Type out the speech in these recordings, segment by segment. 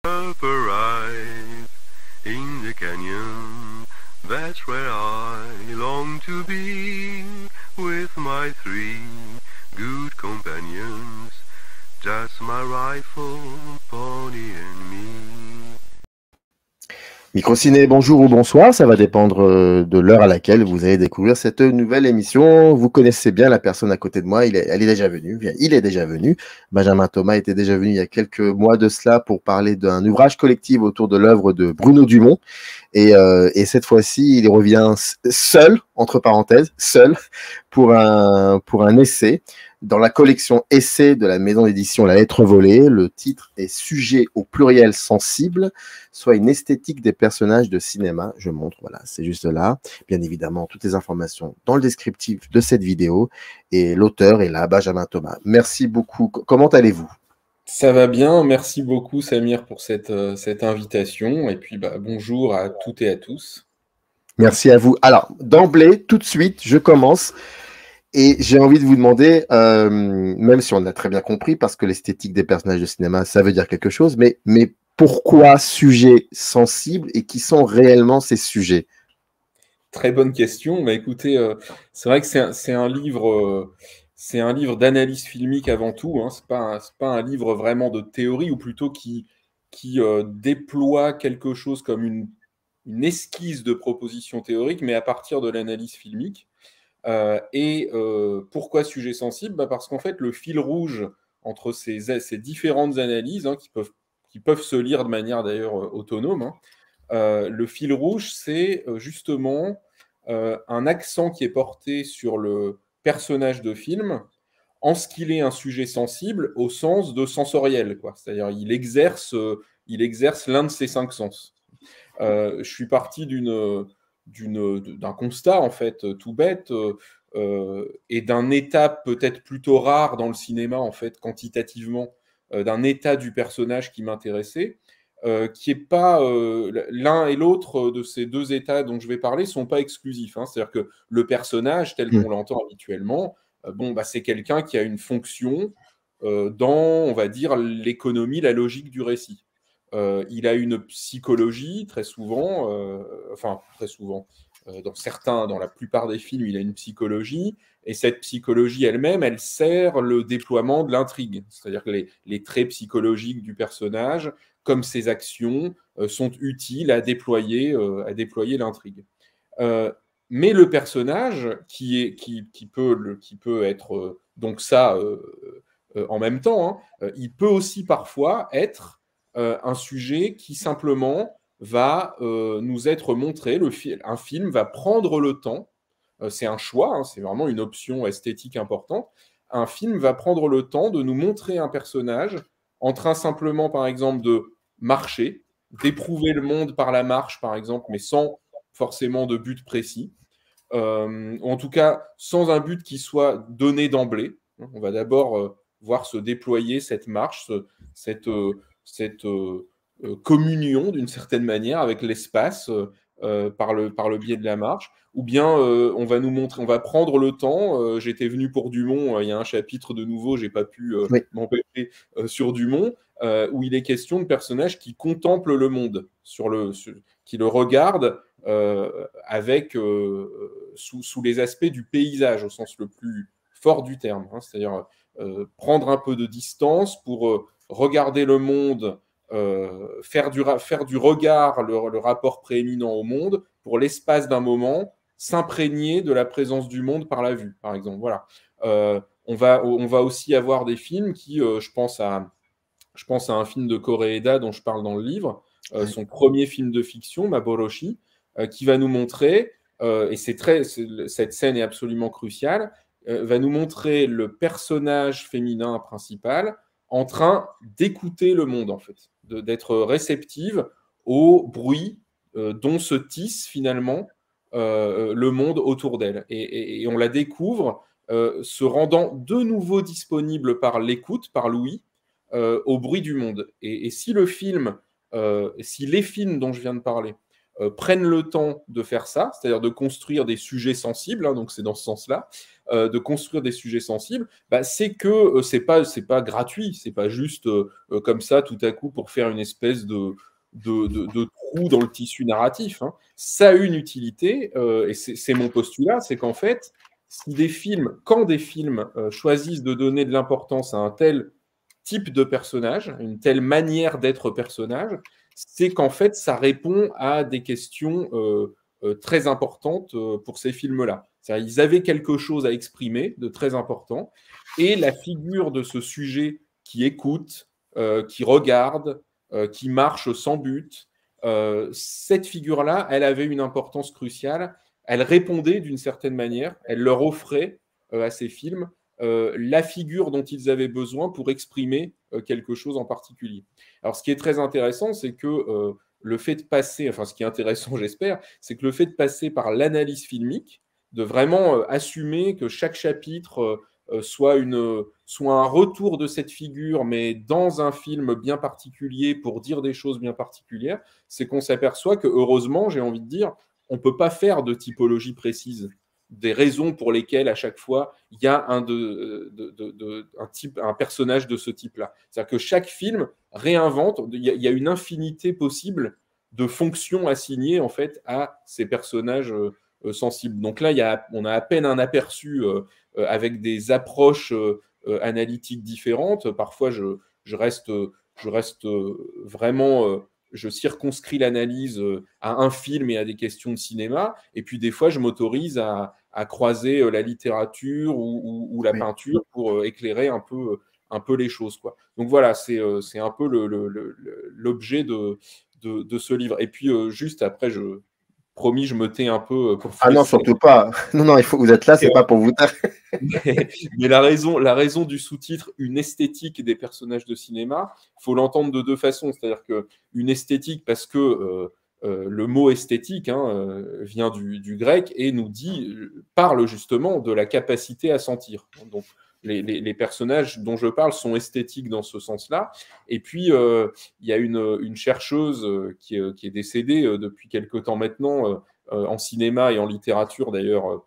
Up arrive in the canyon, that's where I long to be, with my three good companions, just my rifle, pony and me. Microciné, bonjour ou bonsoir, ça va dépendre de l'heure à laquelle vous allez découvrir cette nouvelle émission. Vous connaissez bien la personne à côté de moi, elle est déjà venue, il est déjà venu. Benjamin Thomas était déjà venu il y a quelques mois de cela pour parler d'un ouvrage collectif autour de l'œuvre de Bruno Dumont. Et cette fois-ci, il revient seul, entre parenthèses, seul, pour un essai dans la collection Essais de la maison d'édition La Lettre Volée. Le titre est Sujet au pluriel sensible, soit une esthétique des personnages de cinéma. Je montre, voilà, c'est juste là. Bien évidemment, toutes les informations dans le descriptif de cette vidéo. Et l'auteur est là, Benjamin Thomas. Merci beaucoup. Comment allez-vous ? Ça va bien, merci beaucoup Samir pour cette invitation. Et puis bonjour à toutes et à tous. Merci à vous. Alors, d'emblée, tout de suite, je commence. Et j'ai envie de vous demander, même si on a très bien compris, parce que l'esthétique des personnages de cinéma, ça veut dire quelque chose, mais pourquoi sujets sensibles et qui sont réellement ces sujets ? Très bonne question. Écoutez, c'est vrai que c'est un livre d'analyse filmique avant tout. Hein. C'est pas un livre vraiment de théorie, ou plutôt qui déploie quelque chose comme une esquisse de proposition théorique, mais à partir de l'analyse filmique. Pourquoi sujet sensible ? Parce qu'en fait, le fil rouge entre ces différentes analyses, hein, qui peuvent se lire de manière d'ailleurs autonome, hein, le fil rouge, c'est justement un accent qui est porté sur le personnage de film en ce qu'il est un sujet sensible au sens de sensoriel, quoi. C'est-à-dire il exerce l'un de ses 5 sens. Je suis parti d'un constat, en fait, tout bête, et d'un état peut-être plutôt rare dans le cinéma, en fait, quantitativement, d'un état du personnage qui m'intéressait, qui est pas l'un et l'autre de ces deux états dont je vais parler sont pas exclusifs, hein. C'est-à-dire que le personnage, tel qu'on l'entend habituellement, c'est quelqu'un qui a une fonction dans, on va dire, l'économie, la logique du récit. Il a une psychologie très souvent, dans la plupart des films, il a une psychologie, et cette psychologie elle-même, elle sert le déploiement de l'intrigue. C'est-à-dire que les traits psychologiques du personnage, comme ses actions, sont utiles à déployer l'intrigue. Mais le personnage, qui peut être donc ça en même temps, hein, il peut aussi parfois être un sujet qui simplement va nous être montré. Un film va prendre le temps, c'est un choix, hein, c'est vraiment une option esthétique importante. Un film va prendre le temps de nous montrer un personnage en train simplement, par exemple, de marcher, d'éprouver le monde par la marche, par exemple, mais sans forcément de but précis. En tout cas, sans un but qui soit donné d'emblée. On va d'abord voir se déployer cette marche, cette communion d'une certaine manière avec l'espace par le biais de la marche, ou bien on va prendre le temps. J'étais venu pour Dumont, il y a un chapitre de nouveau, j'ai pas pu m'empêcher sur Dumont, où il est question de personnages qui contemplent le monde, qui le regardent sous les aspects du paysage au sens le plus fort du terme, hein, c'est-à-dire prendre un peu de distance pour regarder le monde, faire du regard le rapport prééminent au monde, pour l'espace d'un moment, s'imprégner de la présence du monde par la vue, par exemple. Voilà. On va aussi avoir des films qui, je pense à un film de Koreeda dont je parle dans le livre, son premier film de fiction, Maboroshi, qui va nous montrer, et cette scène est absolument cruciale, va nous montrer le personnage féminin principal en train d'écouter le monde, en fait, d'être réceptive au bruit dont se tisse finalement le monde autour d'elle. Et on la découvre se rendant de nouveau disponible par l'écoute, par l'ouïe, au bruit du monde. Et si les films dont je viens de parler prennent le temps de faire ça, c'est-à-dire de construire des sujets sensibles, hein, donc c'est dans ce sens-là, de construire des sujets sensibles, c'est que c'est pas gratuit, c'est pas juste comme ça tout à coup pour faire une espèce de trou dans le tissu narratif. Hein. Ça a une utilité, et c'est mon postulat, c'est qu'en fait, quand des films choisissent de donner de l'importance à un tel type de personnage, une telle manière d'être personnage, c'est qu'en fait, ça répond à des questions très importantes pour ces films-là. Ils avaient quelque chose à exprimer de très important, et la figure de ce sujet qui écoute, qui regarde, qui marche sans but, cette figure-là, elle avait une importance cruciale. Elle répondait d'une certaine manière, elle leur offrait à ces films la figure dont ils avaient besoin pour exprimer quelque chose en particulier. Alors, ce qui est très intéressant, c'est que le fait de passer, enfin, ce qui est intéressant, j'espère, c'est que le fait de passer par l'analyse filmique, de vraiment assumer que chaque chapitre soit un retour de cette figure, mais dans un film bien particulier pour dire des choses bien particulières, c'est qu'on s'aperçoit que, heureusement, j'ai envie de dire, on ne peut pas faire de typologie précise des raisons pour lesquelles, à chaque fois, il y a un personnage de ce type-là. C'est-à-dire que chaque film réinvente, il y a une infinité possible de fonctions assignées, en fait, à ces personnages sensibles. Donc là, on a à peine un aperçu avec des approches analytiques différentes. Parfois, je reste vraiment... je circonscris l'analyse à un film et à des questions de cinéma, et puis des fois, je m'autorise à croiser la littérature ou la peinture pour éclairer un peu les choses, quoi. Donc voilà, c'est un peu l'objet de ce livre. Et puis, juste après, promis, je me tais un peu pour Ah non, surtout pas. Non, vous êtes là, c'est pas pour vous taire. Mais la raison du sous-titre, une esthétique des personnages de cinéma, il faut l'entendre de deux façons. C'est-à-dire qu'une esthétique, parce que le mot esthétique vient du grec et parle justement de la capacité à sentir. Donc, les personnages dont je parle sont esthétiques dans ce sens-là. Et puis, il y a une chercheuse qui est décédée depuis quelque temps maintenant en cinéma et en littérature, d'ailleurs,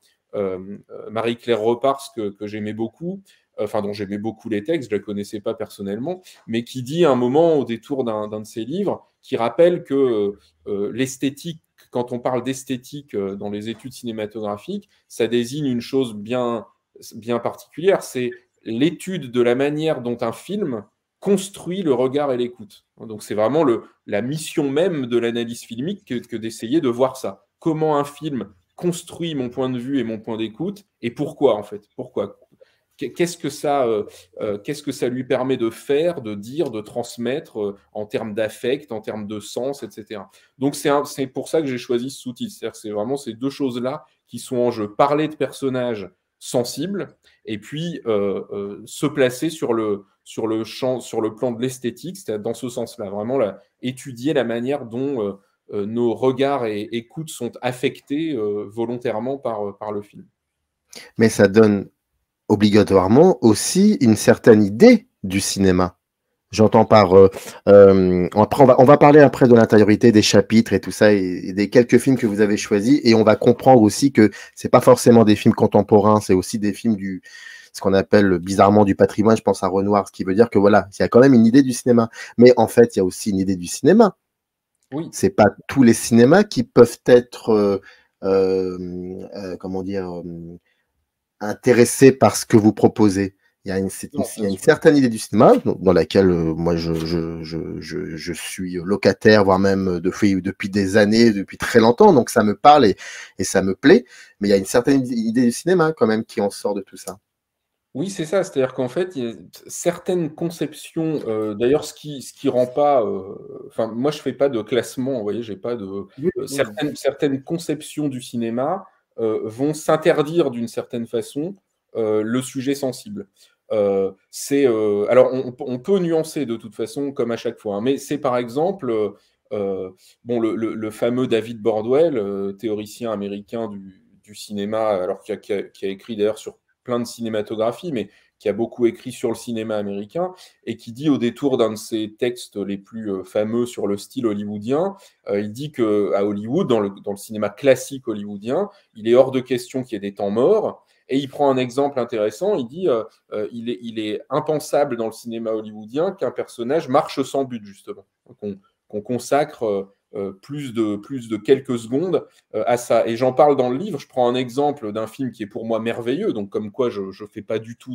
Marie-Claire Repars, que j'aimais beaucoup, dont j'aimais beaucoup les textes, je ne la connaissais pas personnellement, mais qui dit à un moment, au détour d'un de ses livres, qui rappelle que l'esthétique, quand on parle d'esthétique dans les études cinématographiques, ça désigne une chose bien particulière, c'est l'étude de la manière dont un film construit le regard et l'écoute. Donc c'est vraiment la mission même de l'analyse filmique que d'essayer de voir ça. Comment un film construit mon point de vue et mon point d'écoute, et pourquoi en fait? Pourquoi? Qu'est-ce que ça lui permet de faire, de dire, de transmettre en termes d'affect, en termes de sens, etc. Donc c'est pour ça que j'ai choisi ce sous-titre. C'est-à-dire c'est vraiment ces deux choses-là qui sont en jeu. Parler de personnages sensibles et puis se placer sur le plan de l'esthétique, c'est-à-dire dans ce sens-là, vraiment étudier la manière dont nos regards et écoutes sont affectés volontairement par le film. Mais ça donne obligatoirement aussi une certaine idée du cinéma. J'entends par... après, on va parler après de l'intériorité des chapitres et tout ça, et des quelques films que vous avez choisis, et on va comprendre aussi que c'est pas forcément des films contemporains, c'est aussi des films ce qu'on appelle bizarrement du patrimoine, je pense à Renoir, ce qui veut dire que voilà, il y a quand même une idée du cinéma. Mais en fait, il y a aussi une idée du cinéma. Oui. C'est pas tous les cinémas qui peuvent être, comment dire, intéressés par ce que vous proposez. Il y a une certaine idée du cinéma dans laquelle moi je suis locataire, voire même depuis des années, depuis très longtemps, donc ça me parle et ça me plaît, mais il y a une certaine idée du cinéma quand même qui en sort de tout ça. Oui, c'est ça, c'est-à-dire qu'en fait, il y a certaines conceptions, d'ailleurs ce qui rend pas, moi je fais pas de classement, vous voyez, j'ai pas de certaines conceptions du cinéma vont s'interdire d'une certaine façon le sujet sensible. Alors on peut nuancer de toute façon comme à chaque fois, hein, mais c'est par exemple le fameux David Bordwell, théoricien américain du cinéma, alors qui a écrit d'ailleurs sur plein de cinématographie, mais qui a beaucoup écrit sur le cinéma américain, et qui dit au détour d'un de ses textes les plus fameux sur le style hollywoodien, il dit qu'à Hollywood, dans le cinéma classique hollywoodien, il est hors de question qu'il y ait des temps morts. Et il prend un exemple intéressant, il dit il est impensable dans le cinéma hollywoodien qu'un personnage marche sans but, justement, qu'on consacre plus de quelques secondes à ça. Et j'en parle dans le livre, je prends un exemple d'un film qui est pour moi merveilleux, donc comme quoi je ne fais pas du tout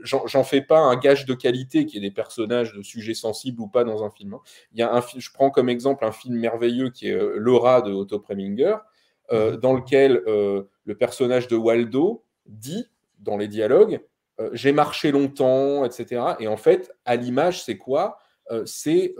j'en fais pas un gage de qualité qu'il y ait des personnages de sujets sensibles ou pas dans un film. Il y a je prends comme exemple un film merveilleux qui est Laura de Otto Preminger, dans lequel le personnage de Waldo dit, dans les dialogues, j'ai marché longtemps, etc. Et en fait, à l'image, c'est quoi c'est,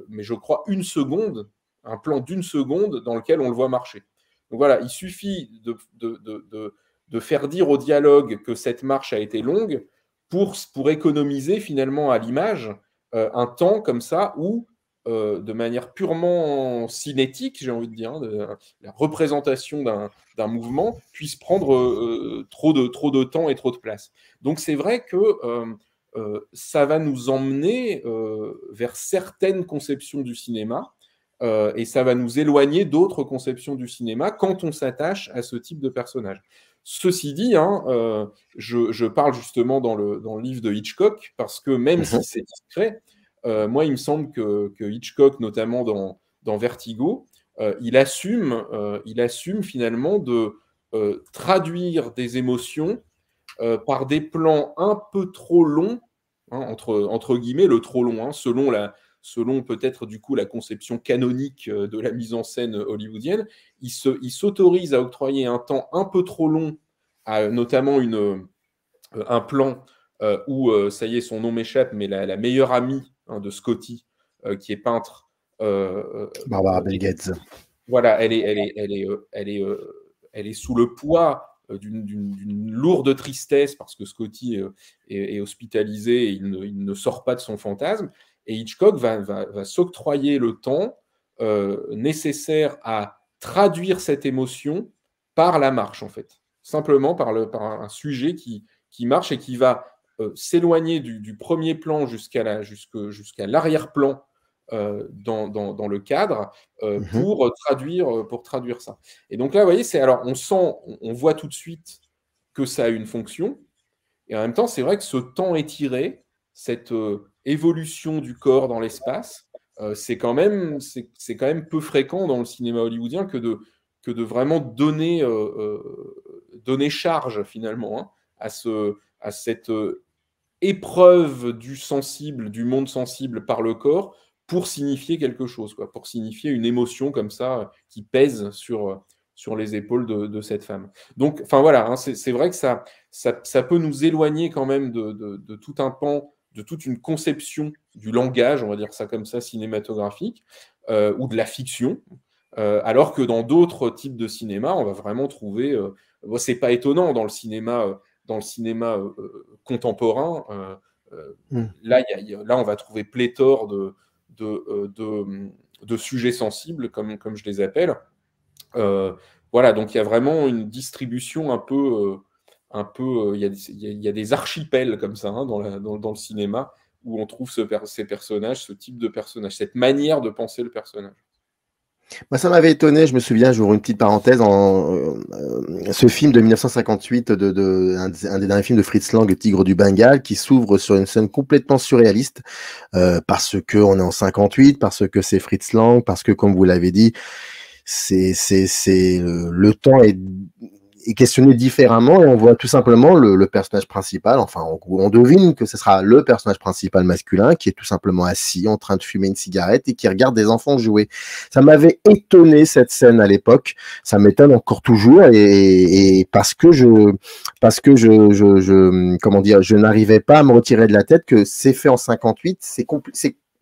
mais je crois, une seconde, un plan d'une seconde dans lequel on le voit marcher. Donc voilà, il suffit de faire dire au dialogue que cette marche a été longue pour économiser finalement à l'image un temps comme ça où de manière purement cinétique, j'ai envie de dire, la représentation d'un mouvement puisse prendre trop de temps et trop de place. Donc c'est vrai que ça va nous emmener vers certaines conceptions du cinéma et ça va nous éloigner d'autres conceptions du cinéma quand on s'attache à ce type de personnage. Ceci dit, je parle justement dans le livre de Hitchcock parce que même si c'est discret, moi, il me semble que Hitchcock, notamment dans Vertigo, il assume finalement de traduire des émotions par des plans un peu trop longs, entre guillemets, le trop long, selon peut-être du coup la conception canonique de la mise en scène hollywoodienne, il s'autorise à octroyer un temps un peu trop long à notamment un plan où, ça y est, son nom m'échappe, mais la meilleure amie de Scotty, qui est peintre. Barbara Bel Geddes. Voilà, elle est sous le poids d'une lourde tristesse parce que Scotty est hospitalisé et il ne sort pas de son fantasme. Et Hitchcock va s'octroyer le temps nécessaire à traduire cette émotion par la marche, en fait. Simplement par un sujet qui marche et qui va s'éloigner du premier plan jusqu'à l'arrière-plan dans le cadre pour traduire ça. Et donc là, vous voyez, alors on voit tout de suite que ça a une fonction, et en même temps, c'est vrai que ce temps étiré, cette évolution du corps dans l'espace, c'est quand même peu fréquent dans le cinéma hollywoodien que de vraiment donner charge finalement à cette épreuve du sensible, du monde sensible par le corps, pour signifier quelque chose, pour signifier une émotion comme ça qui pèse sur les épaules de cette femme. Donc, enfin voilà, c'est vrai que ça peut nous éloigner quand même de tout un pan, de toute une conception du langage, on va dire ça comme ça, cinématographique, ou de la fiction, alors que dans d'autres types de cinéma, on va vraiment trouver... c'est pas étonnant dans le cinéma contemporain. Là, on va trouver pléthore de sujets sensibles, comme je les appelle. Voilà, donc il y a vraiment une distribution un peu il y a des archipels comme ça dans le cinéma où on trouve ces personnages, ce type de personnage, cette manière de penser le personnage. Moi, ça m'avait étonné, je me souviens, j'ouvre une petite parenthèse, ce film de 1958, un des derniers films de Fritz Lang, Le Tigre du Bengale, qui s'ouvre sur une scène complètement surréaliste, parce que on est en 58, parce que c'est Fritz Lang, parce que, comme vous l'avez dit, le temps est questionné différemment, et on voit tout simplement le personnage principal, enfin on devine que ce sera le personnage principal masculin qui est tout simplement assis en train de fumer une cigarette et qui regarde des enfants jouer. Ça m'avait étonné cette scène à l'époque, ça m'étonne encore toujours, et parce que je n'arrivais pas à me retirer de la tête que c'est fait en 58,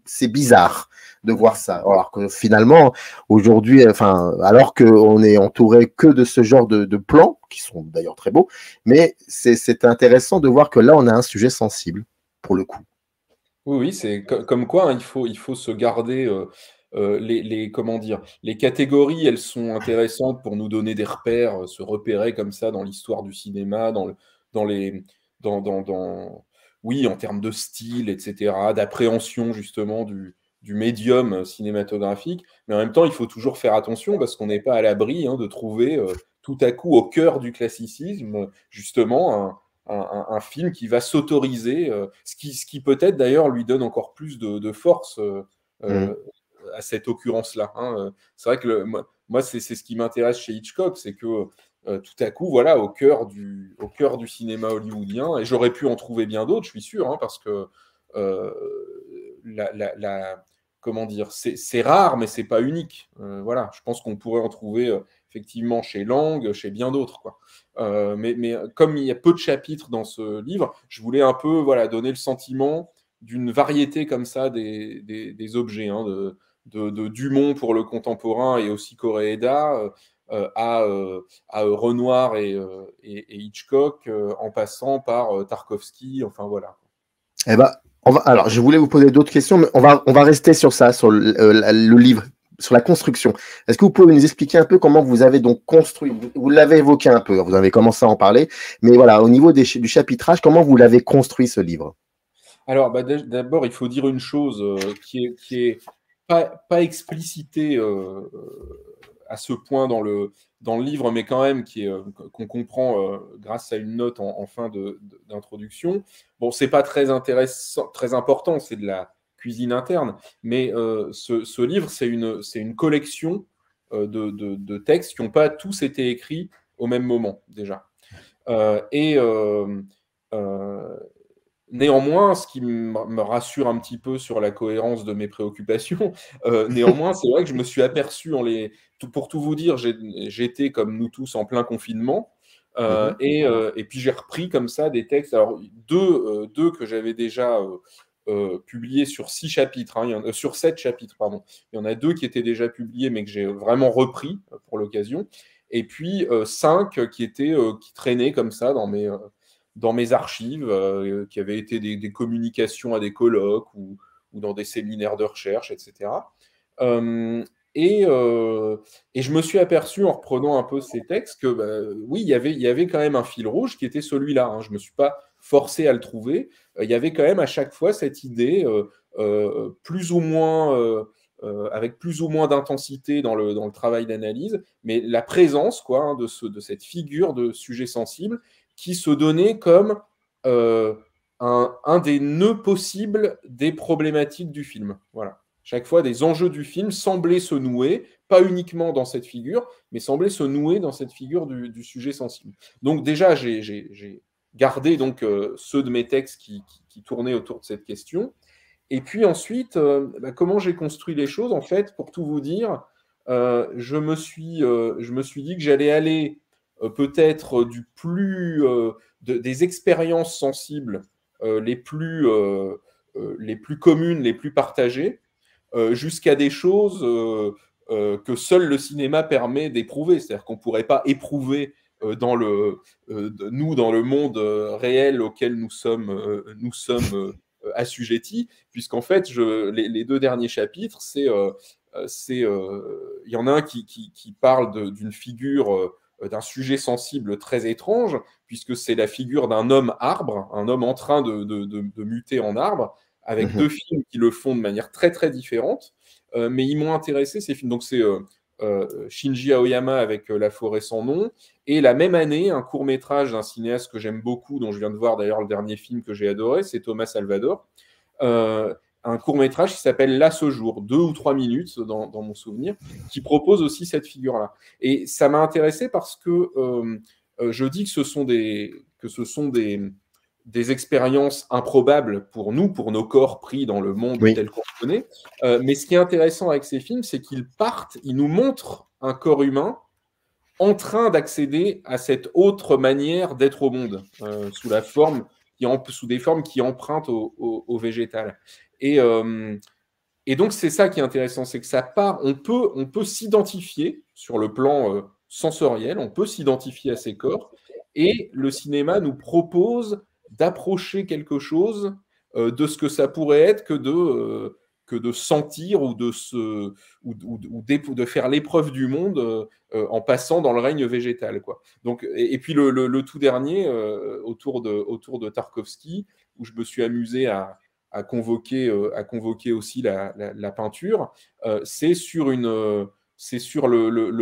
c'est bizarre de voir ça. Alors que finalement, aujourd'hui, alors qu'on est entouré que de ce genre de plans, qui sont d'ailleurs très beaux, mais c'est intéressant de voir que là, on a un sujet sensible, pour le coup. Oui, c'est comme quoi, il faut se garder les catégories, elles sont intéressantes pour nous donner des repères, se repérer comme ça dans l'histoire du cinéma, dans oui, en termes de style, etc., d'appréhension justement du médium cinématographique, mais en même temps, il faut toujours faire attention parce qu'on n'est pas à l'abri de trouver tout à coup au cœur du classicisme, justement, un film qui va s'autoriser, ce qui peut-être d'ailleurs lui donne encore plus de force à cette occurrence-là. C'est vrai que moi c'est ce qui m'intéresse chez Hitchcock, c'est que tout à coup, voilà, au cœur du cinéma hollywoodien, et j'aurais pu en trouver bien d'autres, je suis sûr, parce que comment dire, c'est rare, mais c'est pas unique. Voilà, je pense qu'on pourrait en trouver effectivement chez Lang, chez bien d'autres, quoi. Mais comme il y a peu de chapitres dans ce livre, je voulais un peu, voilà, donner le sentiment d'une variété comme ça des objets, de Dumont pour le contemporain et aussi Koreeda, à Renoir et Hitchcock, en passant par Tarkovsky, enfin voilà. Eh ben, alors, je voulais vous poser d'autres questions, mais on va rester sur ça, sur le livre, sur la construction. Est-ce que vous pouvez nous expliquer un peu comment vous avez donc construit, vous l'avez évoqué un peu, vous avez commencé à en parler, mais voilà, au niveau du chapitrage, comment vous l'avez construit ce livre? Alors, d'abord, il faut dire une chose qui est pas explicitée à ce point dans le livre, mais quand même qu'on comprend grâce à une note en fin d'introduction. Bon, c'est pas très intéressant, très important, c'est de la cuisine interne, mais ce livre, c'est une collection de textes qui n'ont pas tous été écrits au même moment, déjà. Néanmoins, ce qui me rassure un petit peu sur la cohérence de mes préoccupations, néanmoins, c'est vrai que je me suis aperçu, pour tout vous dire, j'étais comme nous tous en plein confinement, et puis j'ai repris comme ça des textes, alors deux que j'avais déjà publiés sur 6 chapitres, sur 7 chapitres, pardon. Il y en a 2 qui étaient déjà publiés, mais que j'ai vraiment repris pour l'occasion, et puis 5 qui traînaient comme ça dans mes archives, qui avaient été des communications à des colloques ou dans des séminaires de recherche, etc. Et je me suis aperçu en reprenant un peu ces textes que oui, il y avait quand même un fil rouge qui était celui-là. Je ne me suis pas forcé à le trouver. Il y avait quand même à chaque fois cette idée, plus ou moins, avec plus ou moins d'intensité dans le travail d'analyse, mais la présence de cette figure de sujet sensible qui se donnait comme un des nœuds possibles des problématiques du film. Voilà. Chaque fois, des enjeux du film semblaient se nouer, pas uniquement dans cette figure, mais semblaient se nouer dans cette figure du sujet sensible. Donc déjà, j'ai gardé donc, ceux de mes textes qui tournaient autour de cette question. Et puis ensuite, comment j'ai construit les choses, en fait, pour tout vous dire, je me suis dit que j'allais aller peut-être des expériences sensibles les plus communes, les plus partagées, jusqu'à des choses que seul le cinéma permet d'éprouver. C'est-à-dire qu'on ne pourrait pas éprouver dans le monde réel auquel nous sommes assujettis, puisqu'en fait, les 2 derniers chapitres, il y en a un qui parle d'une figure, d'un sujet sensible très étrange, puisque c'est la figure d'un homme arbre, un homme en train de muter en arbre, avec 2 films qui le font de manière très très différente, mais ils m'ont intéressé ces films. Donc c'est Shinji Aoyama avec La forêt sans nom, et la même année, un court-métrage d'un cinéaste que j'aime beaucoup, dont je viens de voir d'ailleurs le dernier film que j'ai adoré, c'est Thomas Salvador, un court-métrage qui s'appelle Là ce jour, 2 ou 3 minutes dans mon souvenir, qui propose aussi cette figure-là. Et ça m'a intéressé parce que je dis que ce sont des expériences improbables pour nous, pour nos corps pris dans le monde tel qu'on le connaît. Mais ce qui est intéressant avec ces films, c'est qu'ils nous montrent un corps humain en train d'accéder à cette autre manière d'être au monde, sous des formes qui empruntent au végétal. Et donc, c'est ça qui est intéressant, c'est que ça part, on peut s'identifier sur le plan sensoriel, on peut s'identifier à ces corps, et le cinéma nous propose d'approcher quelque chose de ce que ça pourrait être que que de sentir ou de faire l'épreuve du monde en passant dans le règne végétal, quoi. Donc, et puis le tout dernier, autour de Tarkovsky, où je me suis amusé à convoquer aussi la peinture, c'est sur le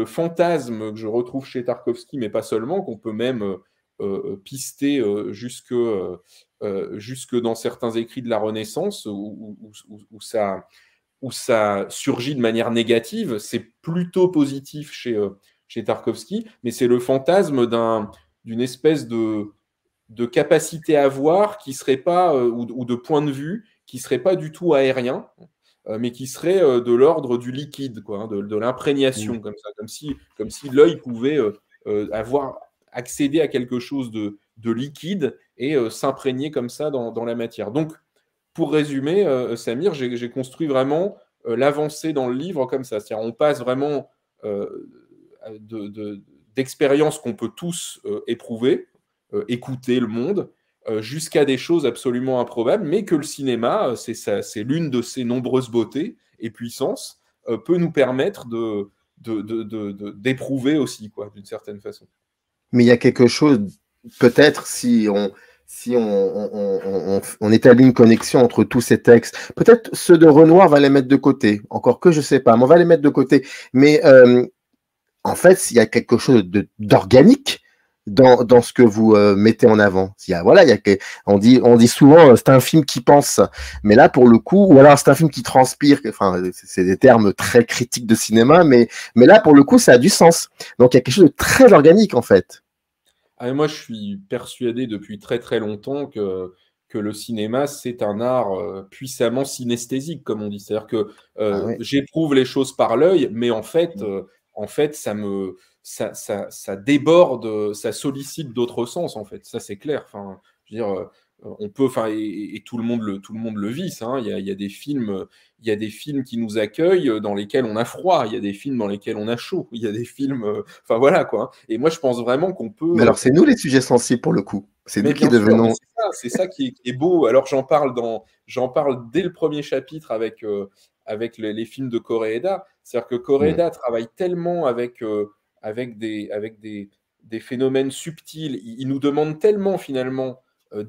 fantasme que je retrouve chez Tarkovsky, mais pas seulement, qu'on peut même pister jusque dans certains écrits de la Renaissance où ça surgit de manière négative. C'est plutôt positif chez Tarkovsky, mais c'est le fantasme d'une espèce de capacité à voir qui serait pas, ou de point de vue qui serait pas du tout aérien, mais qui serait de l'ordre du liquide, quoi, hein, de l'imprégnation, comme ça, comme si l'œil pouvait avoir accéder à quelque chose de liquide et s'imprégner comme ça dans la matière. Donc, pour résumer, Samir, j'ai construit vraiment l'avancée dans le livre comme ça. C'est-à-dire, on passe vraiment d'expériences qu'on peut tous éprouver, écouter le monde, jusqu'à des choses absolument improbables, mais que le cinéma, c'est l'une de ses nombreuses beautés et puissances, peut nous permettre d'éprouver aussi, quoi, d'une certaine façon. Mais il y a quelque chose, peut-être, si on établit une connexion entre tous ces textes, peut-être ceux de Renoir, on va les mettre de côté, encore que je ne sais pas, mais on va les mettre de côté. Mais en fait, il y a quelque chose d'organique dans ce que vous mettez en avant. On dit souvent c'est un film qui pense, mais là pour le coup, ou alors c'est un film qui transpire. Enfin, c'est des termes très critiques de cinéma, mais là pour le coup, ça a du sens. Donc il y a quelque chose de très organique en fait. Moi, je suis persuadé depuis très très longtemps que le cinéma, c'est un art puissamment synesthésique, comme on dit. C'est-à-dire que j'éprouve les choses par l'œil, mais en fait, ça déborde, ça sollicite d'autres sens, en fait. Ça, c'est clair. Enfin, je veux dire, on peut, et tout le monde le vit, ça, hein. Il y a des films qui nous accueillent, dans lesquels on a froid. Il y a des films dans lesquels on a chaud. Il y a des films, enfin voilà, quoi. Et moi, je pense vraiment qu'on peut. Mais alors, c'est nous les sujets sensibles pour le coup. C'est nous qui devenons. C'est ça qui est beau. Alors, j'en parle dès le premier chapitre avec les films de Koreeda. C'est-à-dire que Koreeda travaille tellement avec des phénomènes subtils. Il nous demande tellement finalement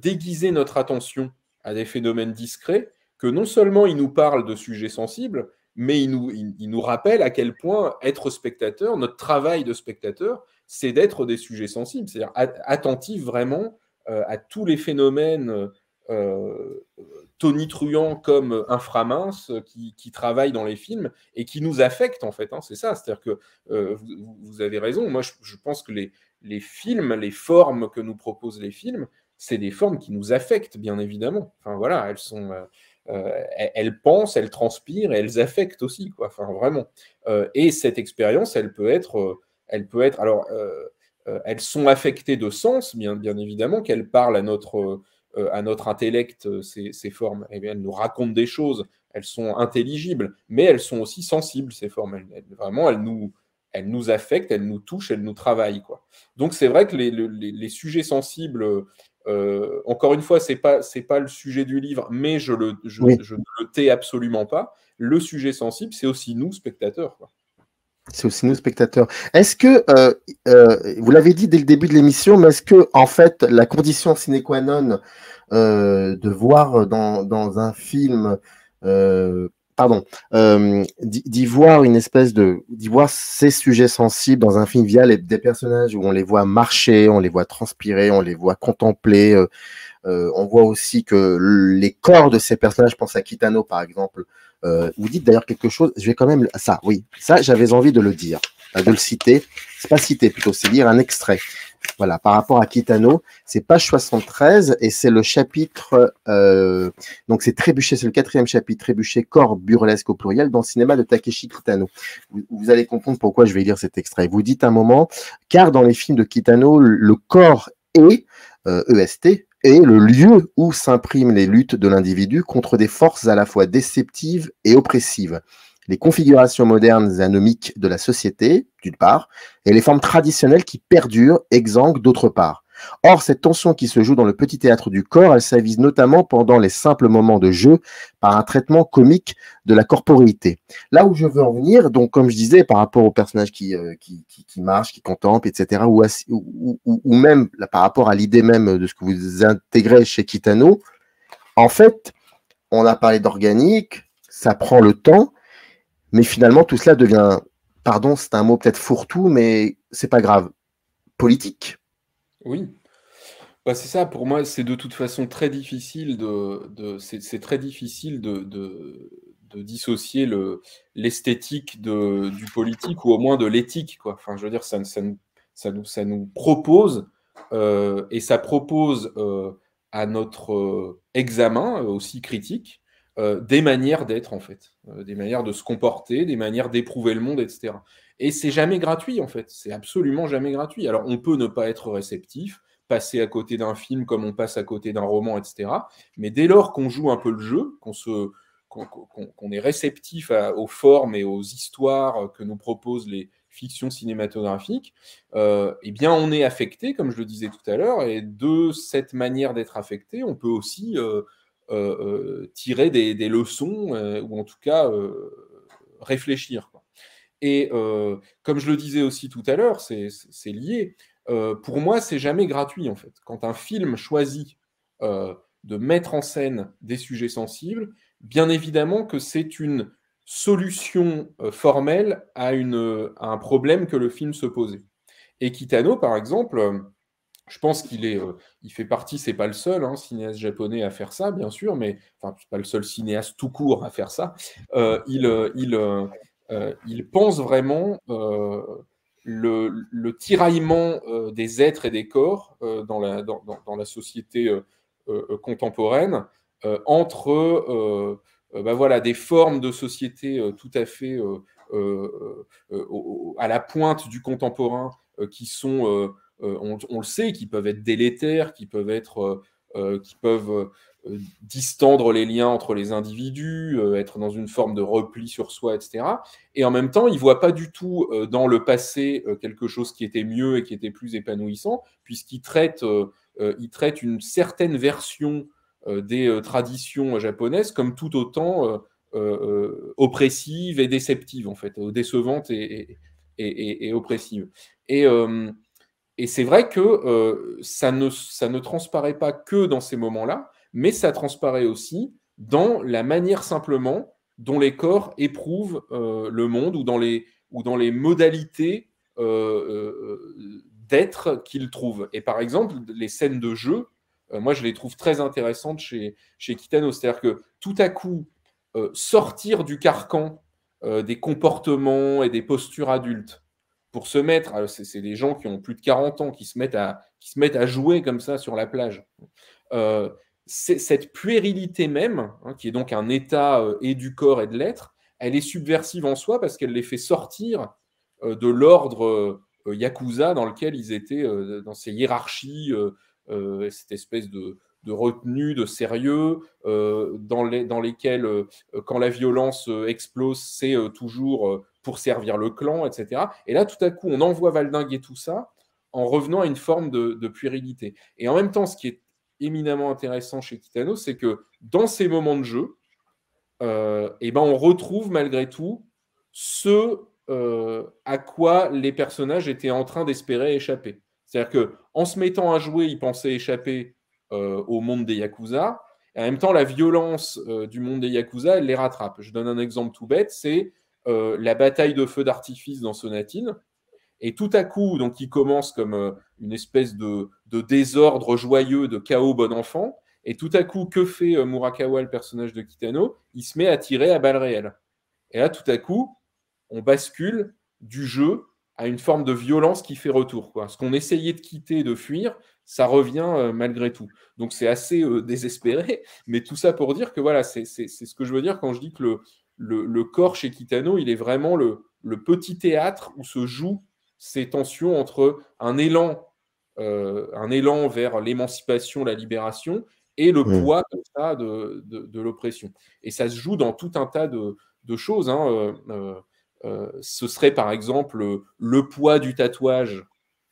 déguiser notre attention à des phénomènes discrets que non seulement il nous parle de sujets sensibles, mais il nous rappelle à quel point être spectateur, notre travail de spectateur, c'est d'être des sujets sensibles, c'est-à-dire attentif vraiment à tous les phénomènes tonitruants comme inframinces qui travaillent dans les films et qui nous affectent en fait, hein, c'est ça, c'est-à-dire que vous avez raison, moi je pense que les films, les formes que nous proposent les films, c'est des formes qui nous affectent bien évidemment, enfin voilà, elles pensent, elles transpirent et elles affectent aussi, quoi, enfin vraiment, et cette expérience elle peut être alors elles sont affectées de sens, bien évidemment, qu'elles parlent à notre intellect, ces formes. Et bien, elles nous racontent des choses, elles sont intelligibles, mais elles sont aussi sensibles, ces formes. Vraiment, elles nous affectent, elles nous touchent, elles nous travaillent, quoi. Donc, c'est vrai que les sujets sensibles, encore une fois, c'est pas le sujet du livre, mais je ne le tais absolument pas. Le sujet sensible, c'est aussi nous, spectateurs, quoi. C'est aussi nous, spectateurs. Est-ce que, vous l'avez dit dès le début de l'émission, mais est-ce que, en fait, la condition sine qua non de voir dans un film, d'y voir d'y voir ces sujets sensibles dans un film via des personnages où on les voit marcher, on les voit transpirer, on les voit contempler, on voit aussi que les corps de ces personnages, je pense à Kitano par exemple, vous dites d'ailleurs quelque chose, je vais quand même, ça j'avais envie de le dire, de le citer, c'est pas citer plutôt, c'est lire un extrait. Voilà, par rapport à Kitano, c'est page 73 et c'est le chapitre, donc c'est Trébuchet, c'est le 4e chapitre, Trébuchet, corps burlesque au pluriel dans le cinéma de Takeshi Kitano. Vous allez comprendre pourquoi je vais lire cet extrait. Vous dites un moment, car dans les films de Kitano, le corps est, EST, est le lieu où s'impriment les luttes de l'individu contre des forces à la fois déceptives et oppressives. Les configurations modernes et anomiques de la société, d'une part, et les formes traditionnelles qui perdurent, exsangues, d'autre part. Or, cette tension qui se joue dans le petit théâtre du corps, elle s'avise notamment pendant les simples moments de jeu par un traitement comique de la corporéité. Là où je veux en venir, donc comme je disais, par rapport aux personnages qui marchent, qui contemplent, etc., ou même là, par rapport à l'idée même de ce que vous intégrez chez Kitano, en fait, on a parlé d'organique, ça prend le temps, mais finalement, tout cela devient, pardon, c'est un mot peut-être fourre-tout, mais c'est pas grave, politique. Oui. Bah, c'est ça, pour moi, c'est de toute façon très difficile c'est très difficile de dissocier l'esthétique du politique, ou au moins de l'éthique, quoi. Enfin, je veux dire, ça nous propose, et ça propose à notre examen aussi critique, des manières d'être, en fait, des manières de se comporter, des manières d'éprouver le monde, etc. Et c'est jamais gratuit, en fait, c'est absolument jamais gratuit. Alors, on peut ne pas être réceptif, passer à côté d'un film comme on passe à côté d'un roman, etc. Mais dès lors qu'on joue un peu le jeu, qu'on est réceptif aux formes et aux histoires que nous proposent les fictions cinématographiques, eh bien on est affecté, comme je le disais tout à l'heure, et de cette manière d'être affecté, on peut aussi tirer des leçons, ou en tout cas réfléchir, quoi. Et comme je le disais aussi tout à l'heure, c'est lié. Pour moi, c'est jamais gratuit, en fait. Quand un film choisit de mettre en scène des sujets sensibles, bien évidemment que c'est une solution formelle à un problème que le film se posait. Et Kitano, par exemple, je pense il fait partie, c'est pas le seul cinéaste japonais à faire ça, bien sûr, mais enfin, c'est pas le seul cinéaste tout court à faire ça. Il pense vraiment le tiraillement des êtres et des corps dans la société contemporaine, entre voilà, des formes de société tout à fait à la pointe du contemporain, qui sont, on le sait, qui peuvent être délétères, qui peuvent distendre les liens entre les individus, être dans une forme de repli sur soi, etc. Et en même temps, il ne voit pas du tout dans le passé quelque chose qui était mieux et qui était plus épanouissant, puisqu'il traite une certaine version des traditions japonaises comme tout autant oppressives et déceptives, en fait, décevantes et oppressives. Et c'est vrai que ça ne transparaît pas que dans ces moments-là, mais ça transparaît aussi dans la manière simplement dont les corps éprouvent le monde, ou dans les modalités d'être qu'ils trouvent. Et par exemple, les scènes de jeu, moi je les trouve très intéressantes chez Kitano. C'est-à-dire que tout à coup, sortir du carcan des comportements et des postures adultes, pour se mettre, c'est des gens qui ont plus de 40 ans, qui se mettent à jouer comme ça sur la plage. Cette puérilité même, qui est donc un état et du corps et de l'être, elle est subversive en soi parce qu'elle les fait sortir de l'ordre yakuza dans lequel ils étaient, dans ces hiérarchies, cette espèce de retenue, de sérieux, dans lesquels, quand la violence explose, c'est toujours pour servir le clan, etc. Et là, tout à coup, on envoie valdinguer tout ça en revenant à une forme de puérilité. Et en même temps, ce qui est éminemment intéressant chez Kitano, c'est que dans ces moments de jeu, on retrouve malgré tout ce à quoi les personnages étaient en train d'espérer échapper. C'est-à-dire qu'en se mettant à jouer, ils pensaient échapper au monde des Yakuza, et en même temps, la violence du monde des Yakuza, elle les rattrape. Je donne un exemple tout bête, c'est la bataille de feux d'artifice dans Sonatine. Et tout à coup, donc, il commence comme une espèce de désordre joyeux, de chaos bon enfant. Et tout à coup, que fait Murakawa, le personnage de Kitano? Il se met à tirer à balles réelles. Et là, tout à coup, on bascule du jeu à une forme de violence qui fait retour, quoi. Ce qu'on essayait de quitter, de fuir, ça revient malgré tout. Donc c'est assez désespéré, mais tout ça pour dire que voilà, c'est ce que je veux dire quand je dis que le corps chez Kitano, il est vraiment le petit théâtre où se jouent ces tensions entre un élan vers l'émancipation, la libération, et le poids comme ça, de l'oppression. Et ça se joue dans tout un tas de choses. Ce serait par exemple le poids du tatouage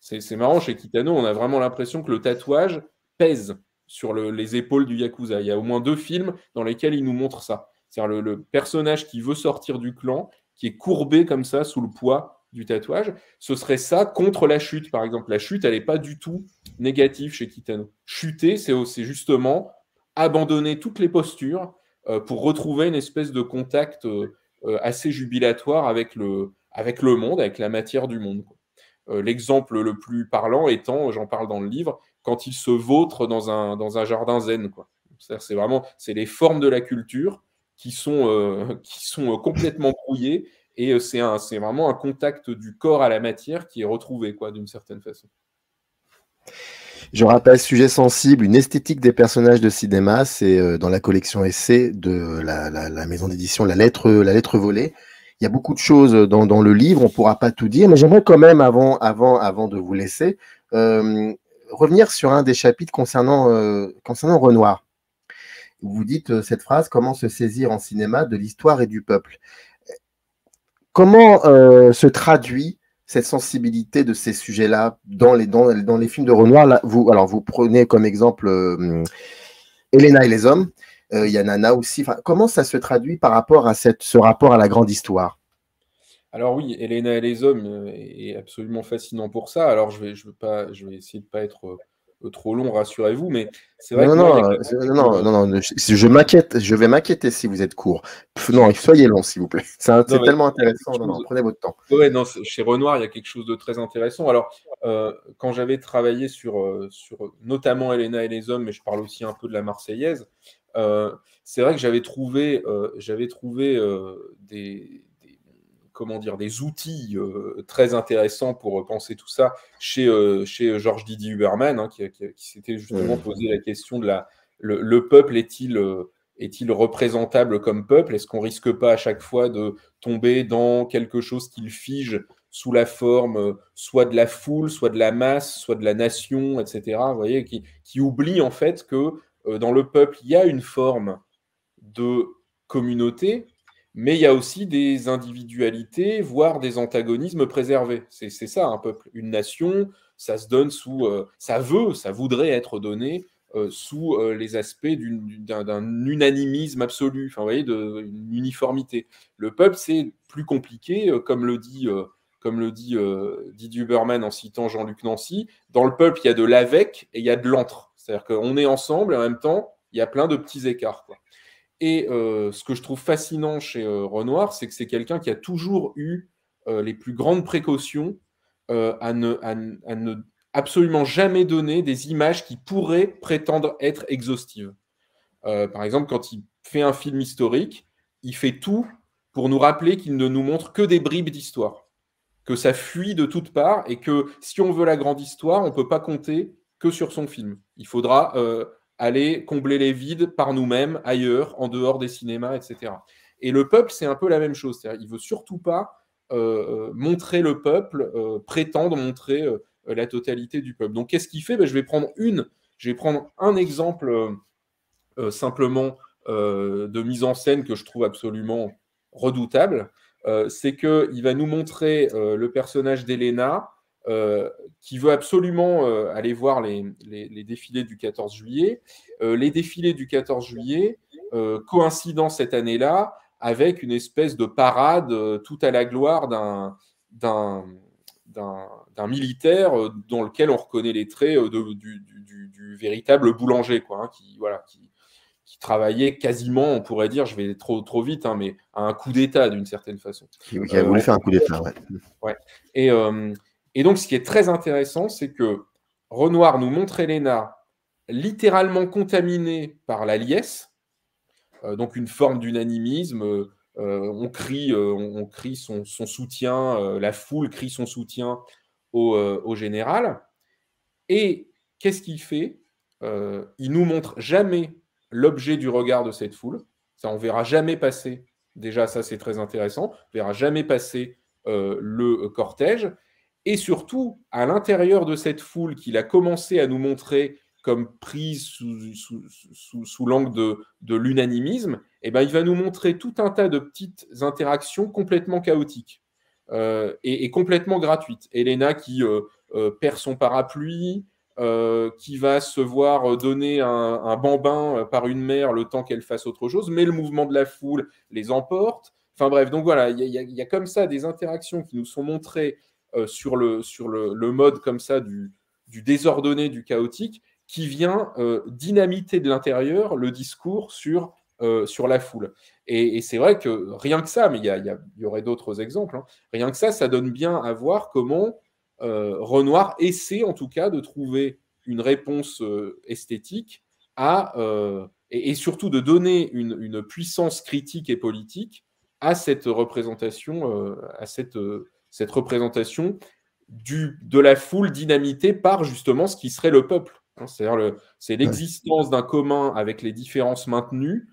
C'est marrant, chez Kitano, on a vraiment l'impression que le tatouage pèse sur les épaules du Yakuza. Il y a au moins 2 films dans lesquels il nous montre ça. C'est-à-dire le personnage qui veut sortir du clan, qui est courbé comme ça sous le poids du tatouage, ce serait ça contre la chute, par exemple. La chute, elle n'est pas du tout négative chez Kitano. Chuter, c'est justement abandonner toutes les postures pour retrouver une espèce de contact assez jubilatoire avec le monde, avec la matière du monde, quoi. L'exemple le plus parlant étant, j'en parle dans le livre, quand il se vautre dans un jardin zen, quoi. C'est les formes de la culture qui sont complètement brouillées, et c'est vraiment un contact du corps à la matière qui est retrouvé, quoi, d'une certaine façon. Je rappelle, sujet sensible, une esthétique des personnages de cinéma, c'est dans la collection essai de la maison d'édition La Lettre Volée. Il y a beaucoup de choses dans le livre, on ne pourra pas tout dire, mais j'aimerais quand même, avant de vous laisser, revenir sur un des chapitres concernant Renoir. Vous dites cette phrase: comment se saisir en cinéma de l'histoire et du peuple. Comment se traduit cette sensibilité de ces sujets-là dans les films de Renoir? Là, vous prenez comme exemple Elena et les hommes. Il y a Nana aussi. Enfin, comment ça se traduit par rapport à ce rapport à la grande histoire? Alors oui, Elena et les hommes est absolument fascinant pour ça. Alors je vais essayer de pas être trop long, rassurez-vous, mais c'est vrai que moi, non, je m'inquiète, je vais m'inquiéter si vous êtes court. Non, soyez long, s'il vous plaît. C'est tellement intéressant. Non, prenez votre temps. Ouais, non, chez Renoir, il y a quelque chose de très intéressant. Alors, quand j'avais travaillé sur notamment Elena et les hommes, mais je parle aussi un peu de la Marseillaise, c'est vrai que j'avais trouvé des outils très intéressants pour penser tout ça chez Georges Didier Huberman, hein, qui s'était justement posé la question de le peuple est-il représentable comme peuple? Est-ce qu'on risque pas à chaque fois de tomber dans quelque chose qu'il fige sous la forme soit de la foule, soit de la masse, soit de la nation, etc. Vous voyez, qui oublie en fait que dans le peuple, il y a une forme de communauté, mais il y a aussi des individualités, voire des antagonismes préservés. C'est ça un peuple. Une nation, ça se donne ça voudrait être donné sous les aspects d'un unanimisme absolu, enfin, vous voyez, d'une uniformité. Le peuple, c'est plus compliqué, comme le dit Didier Huberman en citant Jean-Luc Nancy. Dans le peuple, il y a de l'avec et il y a de l'entre. C'est-à-dire qu'on est ensemble et en même temps, il y a plein de petits écarts, quoi. Et ce que je trouve fascinant chez Renoir, c'est que c'est quelqu'un qui a toujours eu les plus grandes précautions à ne absolument jamais donner des images qui pourraient prétendre être exhaustives. Par exemple, quand il fait un film historique, il fait tout pour nous rappeler qu'il ne nous montre que des bribes d'histoire, que ça fuit de toutes parts et que si on veut la grande histoire, on ne peut pas compter que sur son film. Il faudra aller combler les vides par nous-mêmes, ailleurs, en dehors des cinémas, etc. Et le peuple, c'est un peu la même chose. C'est-à-dire, il ne veut surtout pas montrer le peuple, prétendre montrer la totalité du peuple. Donc, qu'est-ce qu'il fait? Je vais prendre un exemple simplement de mise en scène que je trouve absolument redoutable. C'est qu'il va nous montrer le personnage d'Elena, qui veut absolument aller voir les défilés du 14 juillet. Les défilés du 14 juillet coïncident cette année-là avec une espèce de parade tout à la gloire d'un militaire dans lequel on reconnaît les traits du véritable boulanger, quoi, hein, qui travaillait quasiment, on pourrait dire, je vais trop vite, hein, mais à un coup d'État d'une certaine façon. Qui a voulu faire un coup d'État, ouais. Ouais. Et donc, ce qui est très intéressant, c'est que Renoir nous montre Elena littéralement contaminée par la liesse, donc une forme d'unanimisme. On crie son soutien, la foule crie son soutien au général. Et qu'est-ce qu'il fait? Il nous montre jamais l'objet du regard de cette foule. Ça, on verra jamais passer. Déjà, ça, c'est très intéressant. On verra jamais passer le cortège. Et surtout, à l'intérieur de cette foule qu'il a commencé à nous montrer comme prise sous l'angle de l'unanimisme, eh ben, il va nous montrer tout un tas de petites interactions complètement chaotiques et complètement gratuites. Elena qui perd son parapluie, qui va se voir donner un bambin par une mère le temps qu'elle fasse autre chose, mais le mouvement de la foule les emporte. Enfin bref, donc voilà, il y a comme ça des interactions qui nous sont montrées sur le mode comme ça du désordonné, du chaotique, qui vient dynamiter de l'intérieur le discours sur la foule. Et c'est vrai que rien que ça, mais il y aurait d'autres exemples, hein, rien que ça donne bien à voir comment Renoir essaie en tout cas de trouver une réponse esthétique et surtout de donner une puissance critique et politique à cette représentation, cette représentation de la foule dynamitée par justement ce qui serait le peuple. C'est-à-dire c'est l'existence d'un commun avec les différences maintenues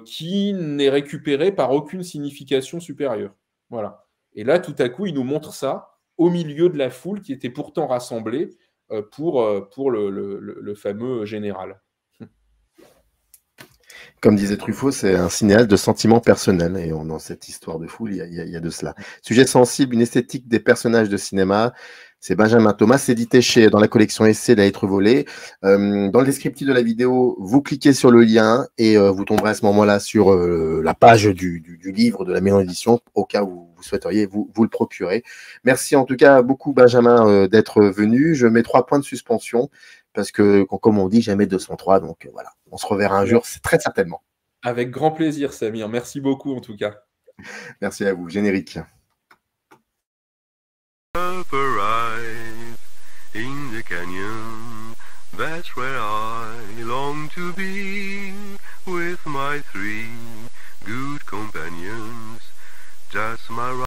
qui n'est récupérée par aucune signification supérieure. Voilà. Et là, tout à coup, il nous montre ça au milieu de la foule qui était pourtant rassemblée pour le fameux général. Comme disait Truffaut, c'est un cinéaste de sentiments personnels, et dans cette histoire de foule, il y a de cela. Sujet sensible, une esthétique des personnages de cinéma, c'est Benjamin Thomas, c'est édité dans la collection Essai de la lettre volée. Dans le descriptif de la vidéo, vous cliquez sur le lien et vous tomberez à ce moment-là sur la page du livre de la maison d'édition, au cas où vous souhaiteriez vous le procurer. Merci en tout cas beaucoup, Benjamin, d'être venu. Je mets 3 points de suspension parce que, comme on dit, jamais 203. Donc voilà, on se reverra un jour, c'est très certainement. Avec grand plaisir, Samir. Merci beaucoup en tout cas. Merci à vous. Générique. Up arrive in the canyon, that's where I long to be, with my 3 good companions, just my